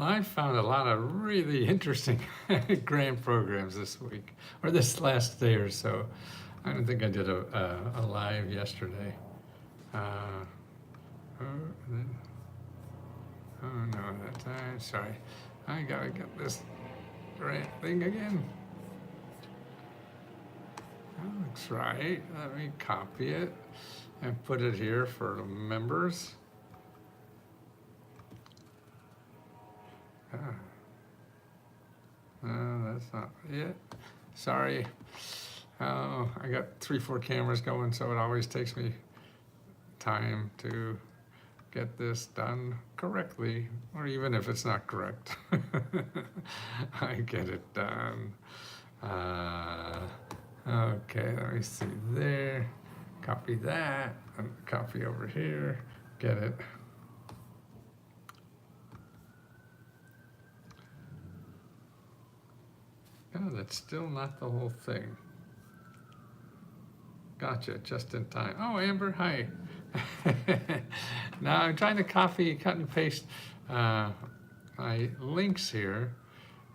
I found a lot of really interesting grant programs this week, or this last day or so. I don't think I did a live yesterday. Uh, oh, oh no, that's sorry. I gotta get this grant thing again. That looks right. Let me copy it and put it here for the members. No, that's not it. Sorry. Oh, I got 3-4 cameras going, so it always takes me time to get this done correctly, or even if it's not correct, I get it done. Okay, let me see there. Copy that, and copy over here. Get it. Oh, that's still not the whole thing. Gotcha, just in time. Oh, Amber, hi. Now I'm trying to copy, cut and paste my links here,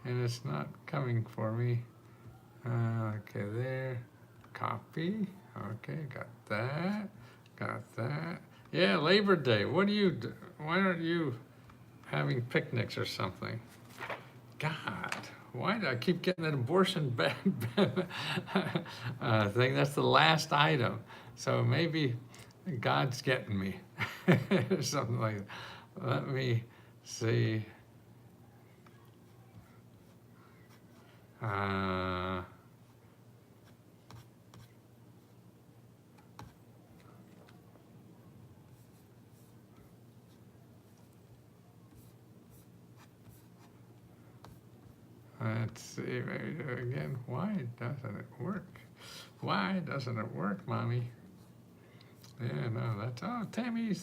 and it's not coming for me. Okay, there. Copy. Okay, got that. Got that. Yeah, Labor Day. What do you do? Why aren't you having picnics or something? God, why do I keep getting that abortion thing? That's the last item. So maybe God's getting me. Something like that. Let me see. Let's see, maybe do it again. Why doesn't it work? Why doesn't it work, Mommy? Yeah, no, that's, oh, Tammy,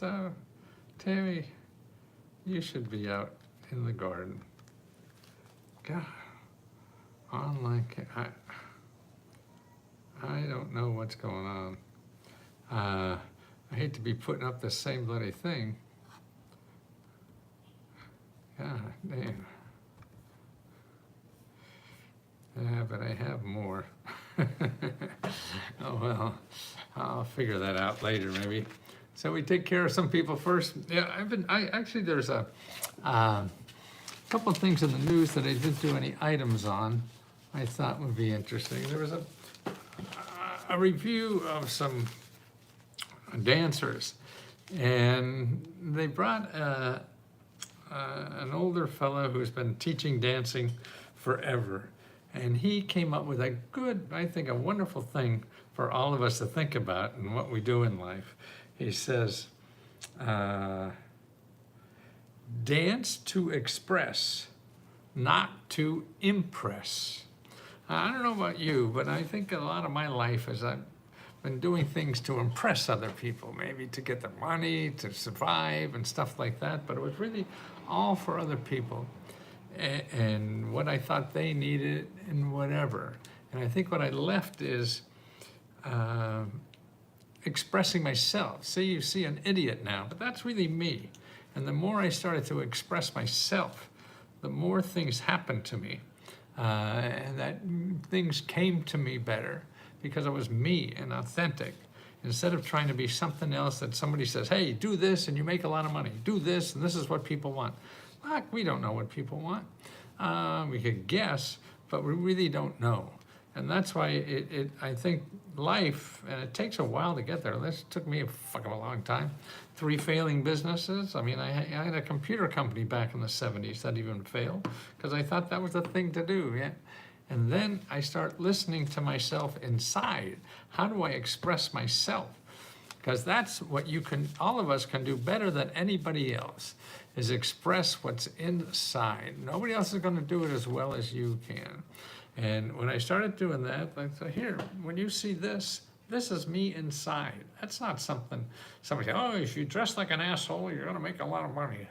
you should be out in the garden. God, online, I don't know what's going on. I hate to be putting up the same bloody thing. God damn. Yeah, but I have more. Oh well, I'll figure that out later maybe. So we take care of some people first. Yeah, actually there's a couple of things in the news that I didn't do any items on. I thought would be interesting. There was a review of some dancers, and they brought an older fellow who's been teaching dancing forever. And he came up with a good, I think, a wonderful thing for all of us to think about in what we do in life. He says, dance to express, not to impress. I don't know about you, but I think a lot of my life is I've been doing things to impress other people, maybe to get their money, to survive and stuff like that, but it was really all for other people. And what I thought they needed and whatever. And I think what I left is expressing myself. See, you see an idiot now, but that's really me. And the more I started to express myself, the more things happened to me. And that things came to me better because I was me and authentic. Instead of trying to be something else that somebody says, hey, do this and you make a lot of money. Do this and this is what people want. Look, we don't know what people want. We could guess, but we really don't know. And that's why I think life, and it takes a while to get there. This took me a fucking long time. 3 failing businesses. I mean, I had a computer company back in the 70s that even failed because I thought that was the thing to do. Yeah. And then I start listening to myself inside. How do I express myself? Because that's what all of us can do better than anybody else, is express what's inside. Nobody else is going to do it as well as you can. And when I started doing that, I said, here, when you see this, this is me inside. That's not something somebody said, oh, if you dress like an asshole, you're going to make a lot of money.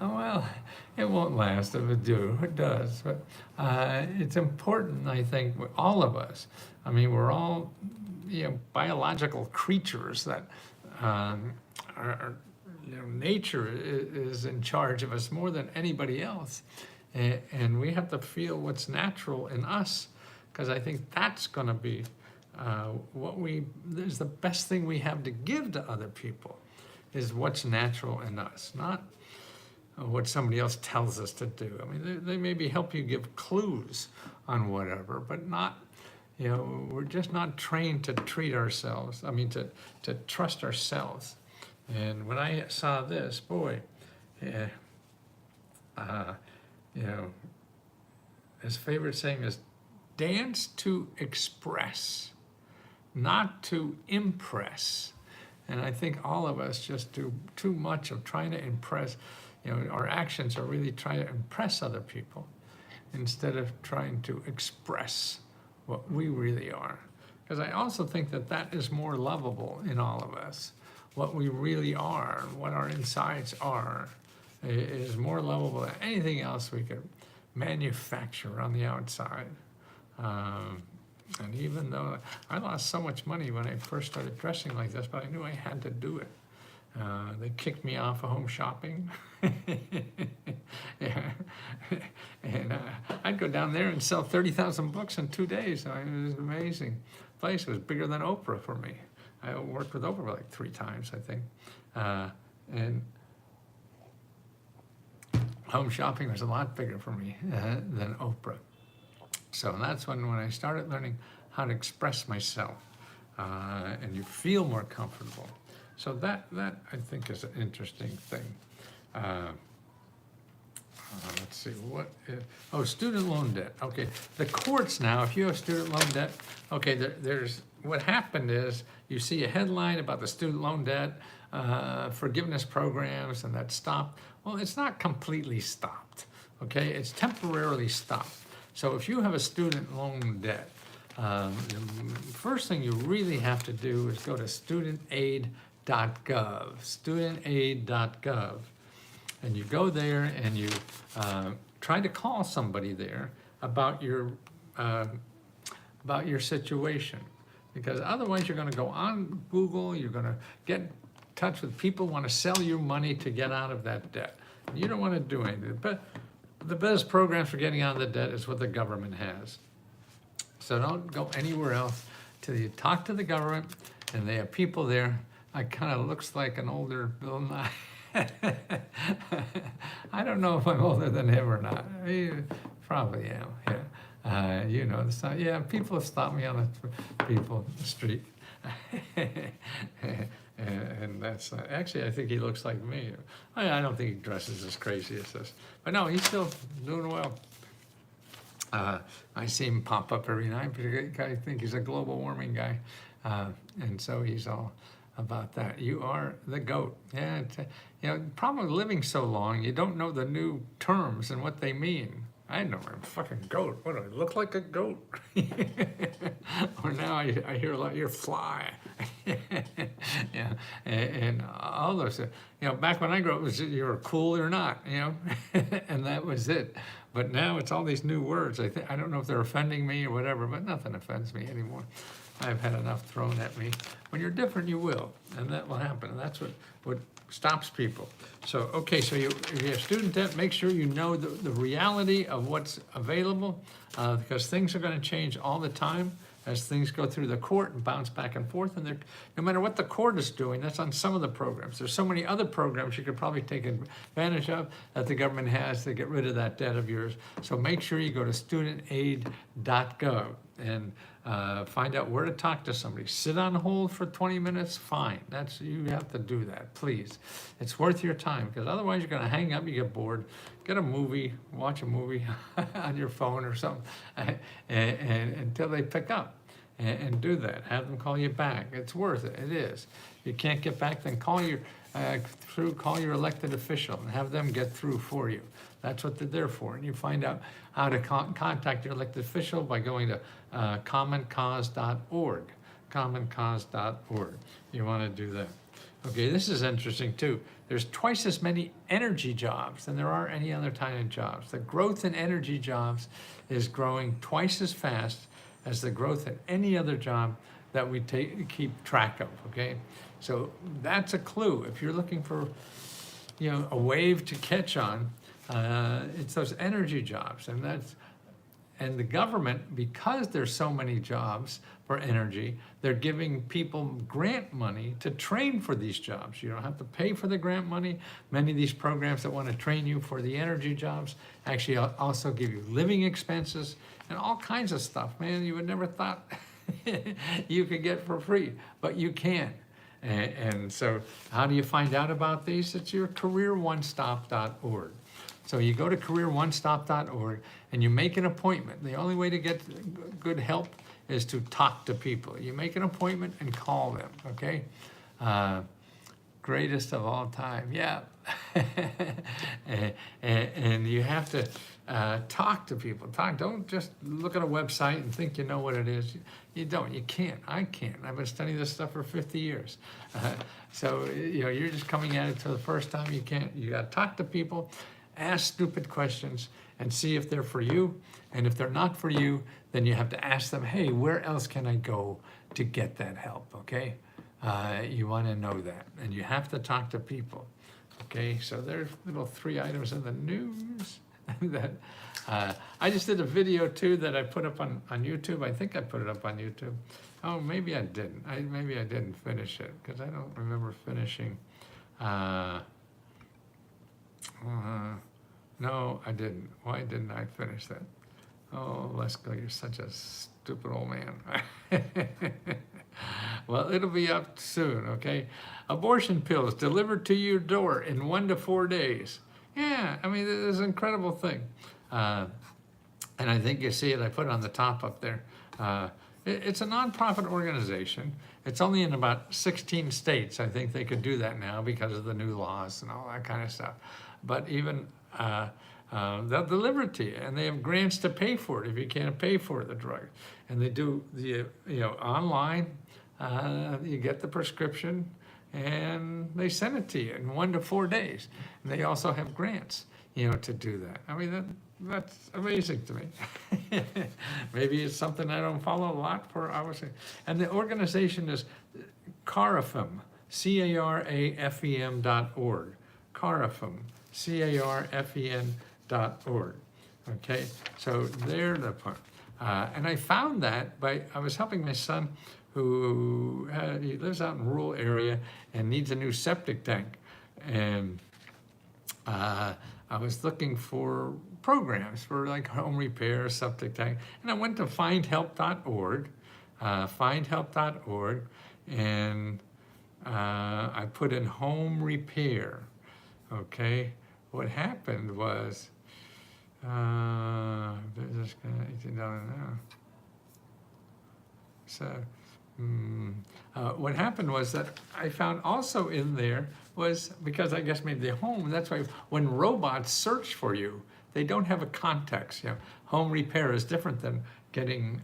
Well, it won't last if it does. But it's important, I think, with all of us. I mean, we're all biological creatures that are nature is in charge of us more than anybody else. And we have to feel what's natural in us, because I think that's going to be there's the best thing we have to give to other people, is what's natural in us, not what somebody else tells us to do. I mean, they maybe help you give clues on whatever, but not, we're just not trained to treat ourselves, to trust ourselves. And when I saw this, boy, his favorite saying is, dance to express, not to impress. And I think all of us just do too much of trying to impress. Our actions are really trying to impress other people instead of trying to express what we really are. Because I also think that is more lovable in all of us. What we really are, what our insides are, is more lovable than anything else we could manufacture on the outside. And even though I lost so much money when I first started dressing like this, but I knew I had to do it. They kicked me off of Home Shopping. Yeah. And I'd go down there and sell 30,000 books in 2 days. It was an amazing place. It was bigger than Oprah for me. I worked with Oprah like 3 times, I think. And Home Shopping was a lot bigger for me than Oprah. So that's when I started learning how to express myself, and you feel more comfortable. So that I think is an interesting thing. Let's see, student loan debt. Okay, the courts now, if you have student loan debt, okay, there's what happened is you see a headline about the student loan debt forgiveness programs, and that stopped. Well, it's not completely stopped, okay? It's temporarily stopped. So if you have a student loan debt, the first thing you really have to do is go to StudentAid.Gov, StudentAid.Gov, and you go there and you try to call somebody there about your situation, because otherwise you're going to go on Google, you're going to get in touch with people who want to sell you money to get out of that debt. You don't want to do anything, but the best programs for getting out of the debt is what the government has. So don't go anywhere else till you talk to the government, and they have people there. I kind of looks like an older Bill Nye. I don't know if I'm older than him or not. I probably am, yeah. Yeah, people have stopped me on the street. And that's actually, I think he looks like me. I don't think he dresses as crazy as this, but no, he's still doing well. I see him pop up every night, but I think he's a global warming guy, and so he's all about that. You are the goat. Yeah, problem with living so long, you don't know the new terms and what they mean. I know I'm a fucking goat. What do I look like, a goat? Or now I hear a lot, you're fly. Yeah, and all those, back when I grew up, it was you were cool or not, and that was it. But now it's all these new words. I don't know if they're offending me or whatever, but nothing offends me anymore. I've had enough thrown at me. When you're different, you will, and that will happen. And that's what stops people. So, okay, so if you have student debt, make sure you know the reality of what's available, because things are going to change all the time as things go through the court and bounce back and forth. And no matter what the court is doing, that's on some of the programs. There's so many other programs you could probably take advantage of that the government has to get rid of that debt of yours. So make sure you go to StudentAid.Gov and find out where to talk to somebody. Sit on hold for 20 minutes, fine. You have to do that, please. It's worth your time, because otherwise you're gonna hang up, you get bored, get a movie, watch a movie on your phone or something, and until they pick up and do that. Have them call you back. It's worth it, it is. If you can't get back, then call your elected official and have them get through for you. That's what they're there for. And you find out how to contact your elected official by going to commoncause.org, commoncause.org. You want to do that. Okay, this is interesting too. There's twice as many energy jobs than there are any other kind of jobs. The growth in energy jobs is growing twice as fast as the growth in any other job that we keep track of, okay? So that's a clue. If you're looking for, a wave to catch on, it's those energy jobs. And the government, because there's so many jobs for energy, they're giving people grant money to train for these jobs. You don't have to pay for the grant money. Many of these programs that want to train you for the energy jobs actually also give you living expenses and all kinds of stuff, man, you would never thought you could get for free, but you can. And so how do you find out about these? It's your careeronestop.org. So you go to careeronestop.org and you make an appointment. The only way to get good help is to talk to people. You make an appointment and call them, okay? Greatest of all time, yeah. and you have to talk to people. Don't just look at a website and think you know what it is. You don't, you can't, I can't. I've been studying this stuff for 50 years. So, you're just coming at it for the first time. You can't, you gotta talk to people, ask stupid questions and see if they're for you. And if they're not for you, then you have to ask them, hey, where else can I go to get that help, okay? You wanna know that, and you have to talk to people, okay? So there's little 3 items in the news that I just did a video too that I put up on YouTube. I think I put it up on YouTube. Oh, maybe I didn't. Maybe I didn't finish it because I don't remember finishing. No, I didn't. Why didn't I finish that? Oh, Lesko, you're such a stupid old man. Well, it'll be up soon, okay? Abortion pills delivered to your door in 1 to 4 days. Yeah, I mean, it's an incredible thing. And I think you see it, I put it on the top up there. It's a nonprofit organization. It's only in about 16 states. I think they could do that now because of the new laws and all that kind of stuff. But even they'll deliver it to you, and they have grants to pay for it if you can't pay for the drug. And they do the online. You get the prescription, and they send it to you in 1 to 4 days. And they also have grants, to do that. I mean, that's amazing to me. Maybe it's something I don't follow a lot for, obviously. And the organization is CARAFEM, CARAFEM.org. CARAFEM, CARFEN.org. Okay, so they're the part. And I found that I was helping my son who he lives out in a rural area and needs a new septic tank. And I was looking for programs for like home repair, septic tank. And I went to findhelp.org, findhelp.org, and I put in home repair, okay? What happened was, business $18 an hour. So, what happened was that I found also in there was, because I guess maybe the home, that's why when robots search for you, they don't have a context. Home repair is different than getting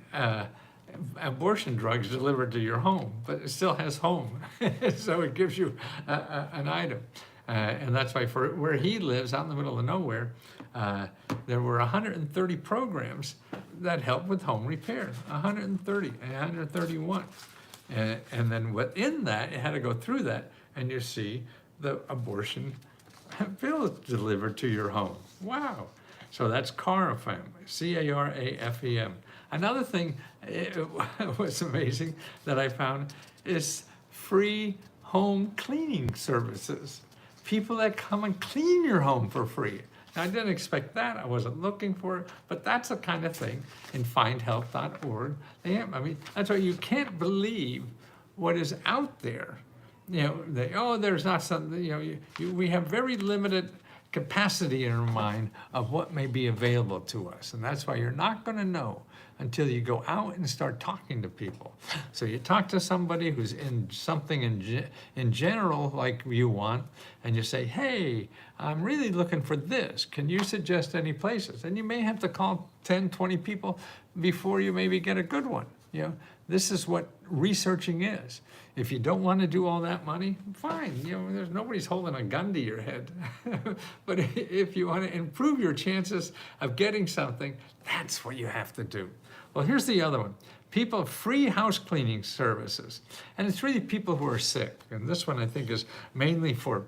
abortion drugs delivered to your home, but it still has home. So it gives you an item. And that's why for where he lives out in the middle of nowhere, there were 130 programs that help with home repair, 131. And then within that, you had to go through that, and you see the abortion pills delivered to your home. Wow. So that's CARAFEM, CARAFEM. Another thing it was amazing that I found is free home cleaning services. People that come and clean your home for free. Now, I didn't expect that. I wasn't looking for it, but that's the kind of thing in findhelp.org. That's why you can't believe what is out there. There's not something, we have very limited capacity in our mind of what may be available to us. And that's why you're not going to know until you go out and start talking to people. So you talk to somebody who's in something in general like you want, and you say, hey, I'm really looking for this. Can you suggest any places? And you may have to call 10, 20 people before you maybe get a good one. This is what researching is. If you don't want to do all that money, fine. There's nobody's holding a gun to your head. But if you want to improve your chances of getting something, that's what you have to do. Well, here's the other one. People, free house cleaning services. And it's really people who are sick. And this one I think is mainly for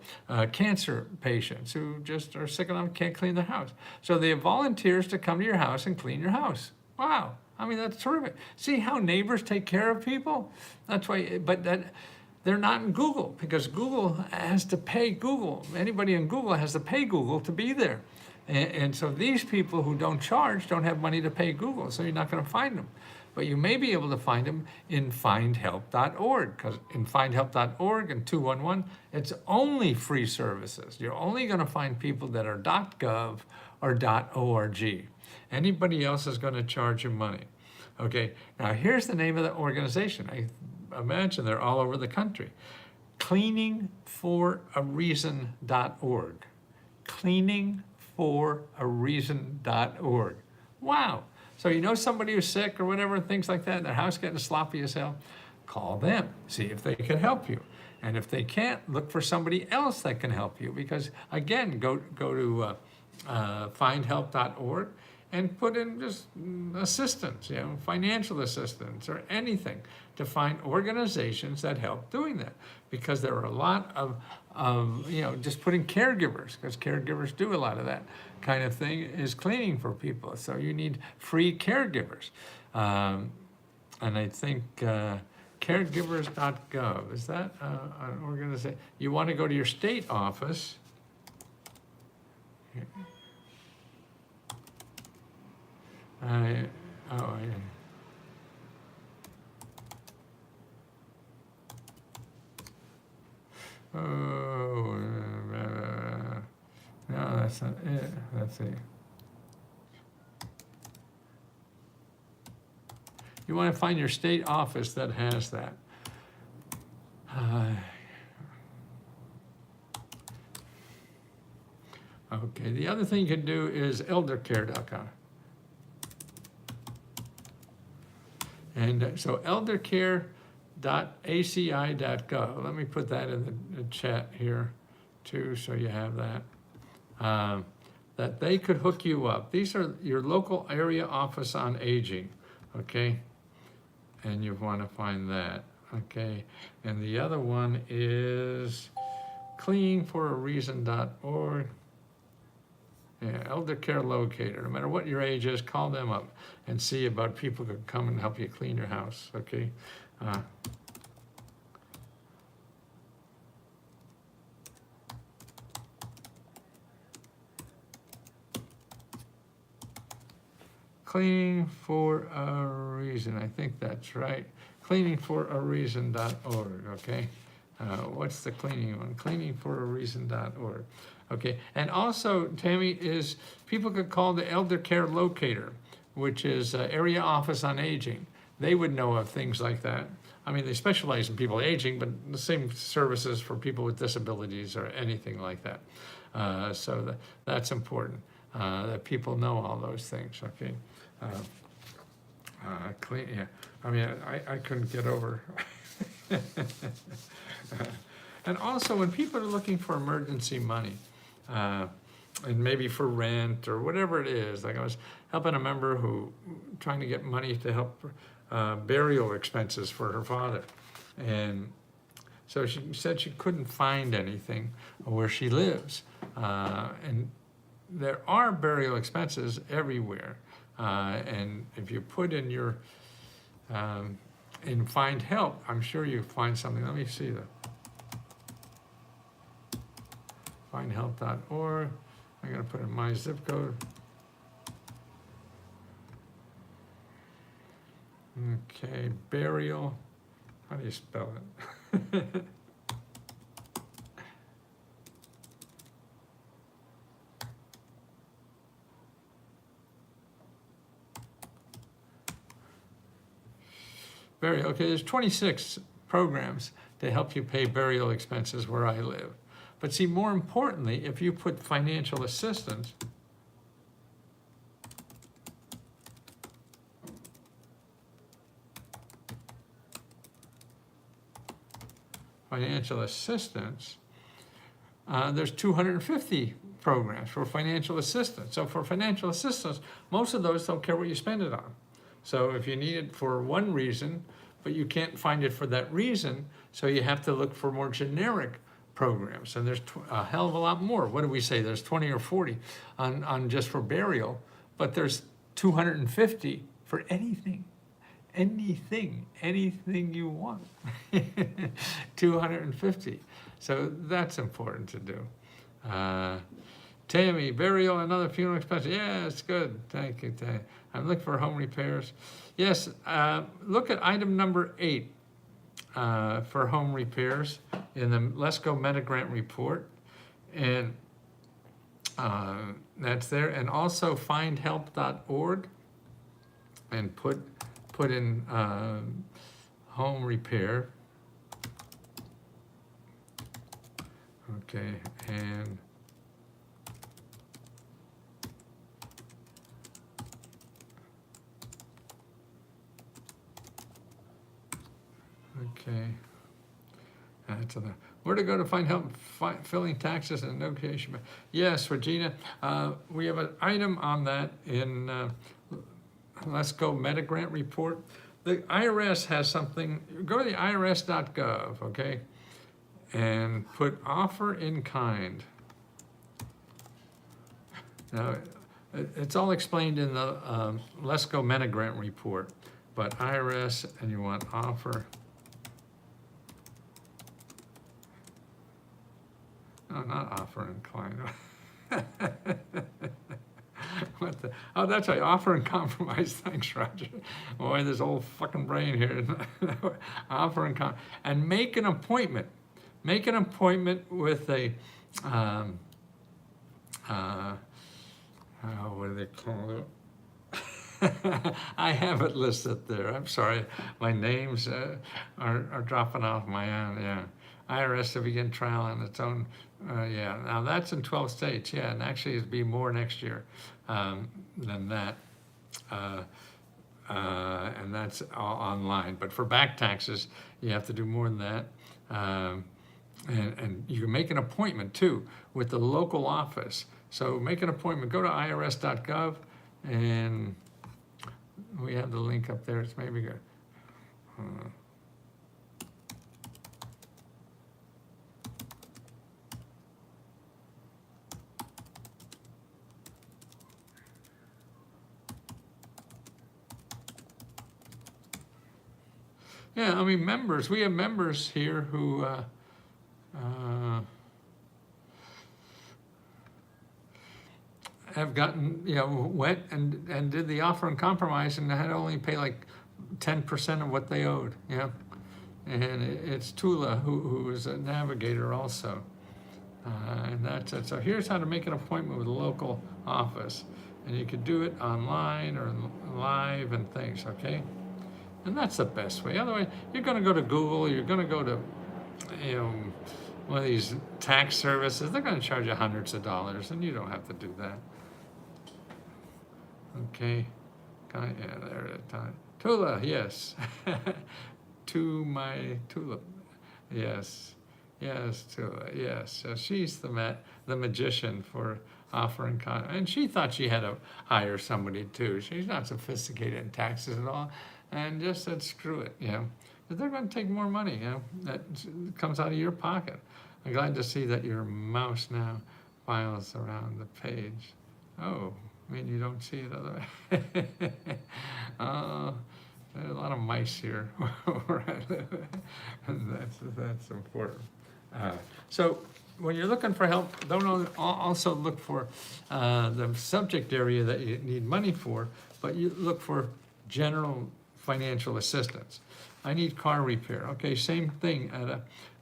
cancer patients who just are sick enough and can't clean their house. So they have volunteers to come to your house and clean your house. Wow. I mean, that's terrific. See how neighbors take care of people? That's why, but they're not in Google, because Google has to pay Google. Anybody in Google has to pay Google to be there. And so these people who don't charge don't have money to pay Google, so you're not going to find them. But you may be able to find them in findhelp.org, because in findhelp.org and 211, it's only free services. You're only going to find people that are .gov or .org. Anybody else is going to charge you money. Okay, now here's the name of the organization. I imagine they're all over the country. Cleaningforareason.org. Cleaningforareason.org. Wow. So you know somebody who's sick or whatever, things like that, their house getting sloppy as hell, call them, see if they can help you. And if they can't, look for somebody else that can help you. Because again, go to findhelp.org and put in just assistance, financial assistance or anything, to find organizations that help doing that. Because there are a lot of just putting caregivers, because caregivers do a lot of that kind of thing, is cleaning for people. So you need free caregivers. And I think caregivers.gov, is that an organization? You want to go to your state office. No, that's not it. Let's see. You want to find your state office that has that. Okay, the other thing you can do is eldercare.com. And so eldercare.aci.gov. Let me put that in the chat here too, so you have that. That they could hook you up. These are your local area office on aging, okay? And you want to find that, okay? And the other one is cleaningforareason.org. Yeah, elder care locator. No matter what your age is, call them up and see about people who can come and help you clean your house, okay? Cleaning for a reason, I think that's right. Cleaningforareason.org, okay? What's the cleaning one? Cleaningforareason.org. Okay, and also, Tammy, is people could call the elder care locator, which is area office on aging. They would know of things like that. I mean, they specialize in people aging, but the same services for people with disabilities or anything like that. So that's important, that people know all those things, okay? Yeah, I mean, I couldn't get over. And also, when people are looking for emergency money, and maybe for rent or whatever it is, like I was helping a member who trying to get money to help burial expenses for her father. And so she said she couldn't find anything where she lives. And there are burial expenses everywhere. And if you put in your, in Find Help, I'm sure you find something. Let me see that. Findhelp.org. I'm going to put in my zip code. Okay, burial. How do you spell it? Burial. Okay, there's 26 programs to help you pay burial expenses where I live. But see, more importantly, if you put financial assistance, there's 250 programs for financial assistance. So for financial assistance, most of those don't care what you spend it on. So if you need it for one reason, but you can't find it for that reason, so you have to look for more generic programs. And there's a hell of a lot more. What do we say? There's 20 or 40 on just for burial, but there's 250 for anything. Anything you want. 250. So that's important to do. Tammy, burial and other funeral expenses. Yeah, it's good. Thank you, Tammy. I'm looking for home repairs. Yes, look at item number 8 for home repairs in the Let's Go Meta Grant report. And that's there. And also findhelp.org and put in home repair. Okay, and okay, that's a, where to go to find help filling taxes and negotiation. Yes, Regina, we have an item on that in Let's Go Meta Grant report. The IRS has something. Go to the irs.gov, okay, and put offer in kind. Now, it's all explained in the Let's Go Meta Grant report, but IRS, and you want offer. No, not offer in kind. What the? Oh, that's right. Offer and compromise. Thanks, Roger. Boy, this old fucking brain here. Offer and and make an appointment. Make an appointment with a. What do they call it? I have it listed there. I'm sorry. My names are dropping off my own. Yeah. IRS to begin trial on its own. Yeah, now that's in 12 states. Yeah, and actually it'd be more next year than that. And that's all online. But for back taxes, you have to do more than that. And you can make an appointment too with the local office. So make an appointment. Go to irs.gov, and we have the link up there. It's maybe good. Yeah, I mean, members, we have members here who have gotten, went and did the offer and compromise and had to only pay like 10% of what they owed, And it's Tula who is a navigator also. And that's it. So here's how to make an appointment with a local office. And you could do it online or live and things, okay? And that's the best way. Otherwise, you're going to go to Google, you're going to go to, one of these tax services. They're going to charge you hundreds of dollars, and you don't have to do that. Okay. Yeah, there it is. Tula, yes. To my Tula. Yes. Yes, Tula, yes. So she's the magician for offering and she thought she had to hire somebody too. She's not sophisticated in taxes at all. And just said, screw it, But they're going to take more money, that comes out of your pocket. I'm glad to see that your mouse now files around the page. Oh, I mean, you don't see it other way. Oh, there's a lot of mice here where I live. And that's important. So when you're looking for help, don't also look for the subject area that you need money for, but you look for general financial assistance. I need car repair. Okay, same thing.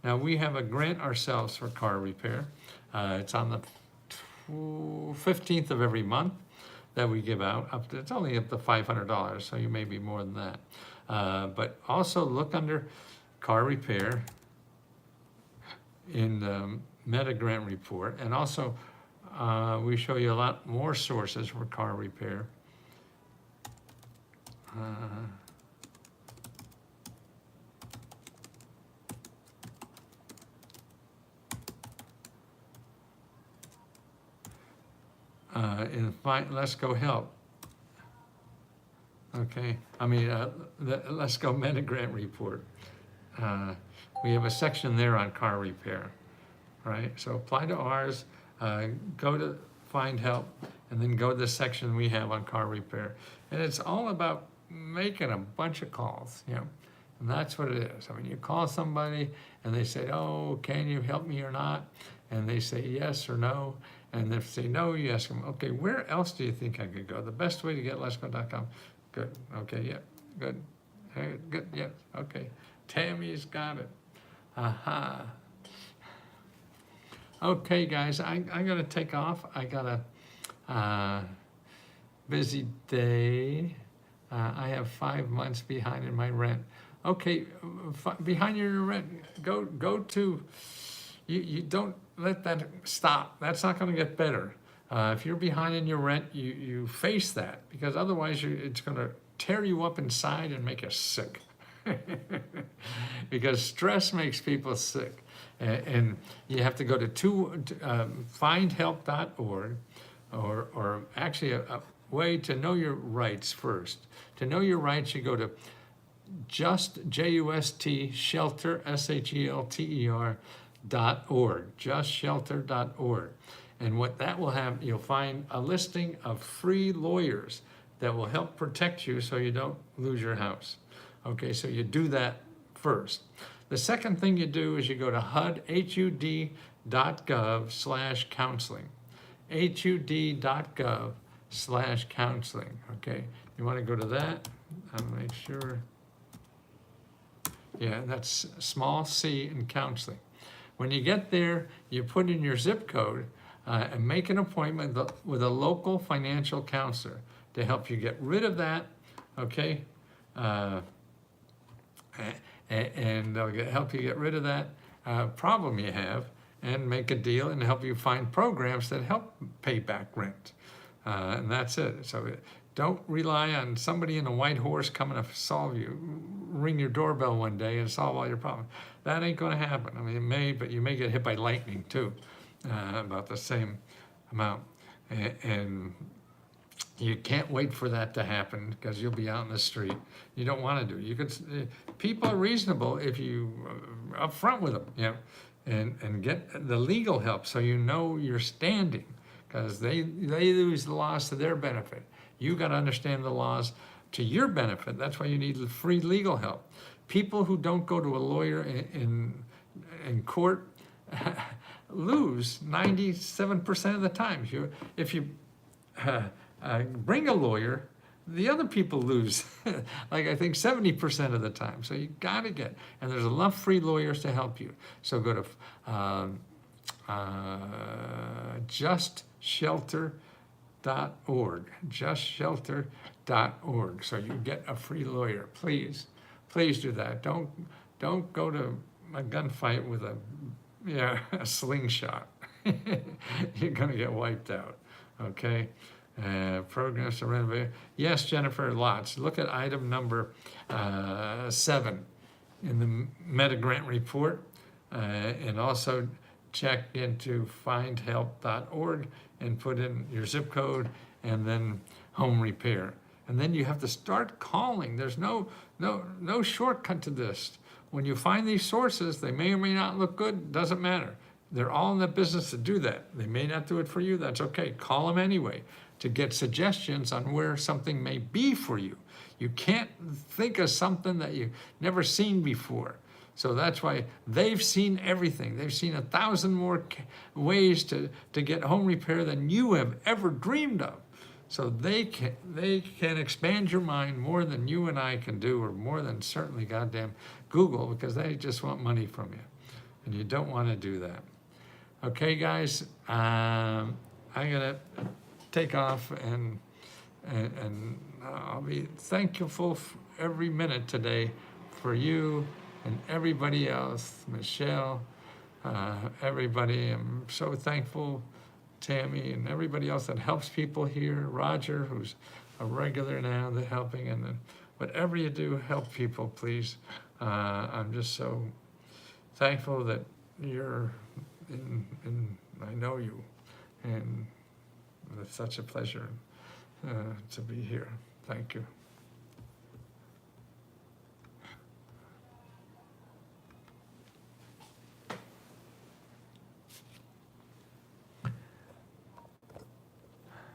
Now we have a grant ourselves for car repair. It's on the 15th of every month that we give out. It's only up to $500, so you may be more than that. But also look under car repair in the Meta Grant report, and also we show you a lot more sources for car repair. Let's Go Help. Okay, I mean, let's go Meta Grant report. We have a section there on car repair, right? So apply to ours, go to find help, and then go to the section we have on car repair. And it's all about making a bunch of calls, you know, and that's what it is. I mean, you call somebody and they say, oh, can you help me or not? And they say yes or no. And if they say no, you ask them, okay, where else do you think I could go? The best way to get letsgo.com. Good, okay, yeah, good, good, yeah, okay. Tammy's got it. Aha. Okay, guys, I'm gonna take off. I got a busy day. I have 5 months behind in my rent. Okay, behind your rent, go to, you don't let that stop. That's not gonna get better. If you're behind in your rent, you face that, because otherwise it's gonna tear you up inside and make you sick. Because stress makes people sick. And you have to go to findhelp.org, or actually a way to know your rights first. To know your rights, you go to JUST shelter, SHELTER.org, justshelter.org. And what that will have, you'll find a listing of free lawyers that will help protect you so you don't lose your house. Okay, so you do that first. The second thing you do is you go to HUD.gov/counseling. HUD.gov/counseling. Okay, you want to go to that and make sure. Yeah, that's small c in counseling. When you get there, you put in your zip code and make an appointment with a local financial counselor to help you get rid of that, okay? And they'll help you get rid of that problem you have, and make a deal and help you find programs that help pay back rent. And that's it. So don't rely on somebody in a white horse coming to solve you, ring your doorbell one day and solve all your problems. That ain't gonna happen. I mean, it may, but you may get hit by lightning too, about the same amount. And you can't wait for that to happen, because you'll be out in the street. You don't want to do it. You could, people are reasonable if you are upfront with them, you know, and get the legal help so you know you're standing, because they use the laws to their benefit. You got to understand the laws to your benefit. That's why you need free legal help. People who don't go to a lawyer in court lose 97% of the time. If you bring a lawyer, the other people lose, like I think 70% of the time. So you gotta get, and there's enough free lawyers to help you. So go to justshelter.org, justshelter.org, so you get a free lawyer. Please do that. Don't go to a gunfight with a slingshot. You're gonna get wiped out, okay? Programs to renovate. Yes, Jennifer, lots. Look at item number 7 in the Meta Grant report, and also check into findhelp.org and put in your zip code and then home repair. And then you have to start calling. There's no shortcut to this. When you find these sources, they may or may not look good, doesn't matter. They're all in the business to do that. They may not do it for you, that's okay. Call them anyway to get suggestions on where something may be for you. You can't think of something that you've never seen before. So that's why they've seen everything. They've seen 1,000 more ways to get home repair than you have ever dreamed of. So they can expand your mind more than you and I can do, or more than certainly goddamn Google, because they just want money from you. And you don't want to do that. Okay, guys, I'm gonna take off, and I'll be thankful for every minute today for you and everybody else, Michelle, everybody. I'm so thankful, Tammy, and everybody else that helps people here. Roger, who's a regular now, that helping, and then whatever you do, help people, please. I'm just so thankful that you're I know you, and it's such a pleasure to be here. Thank you.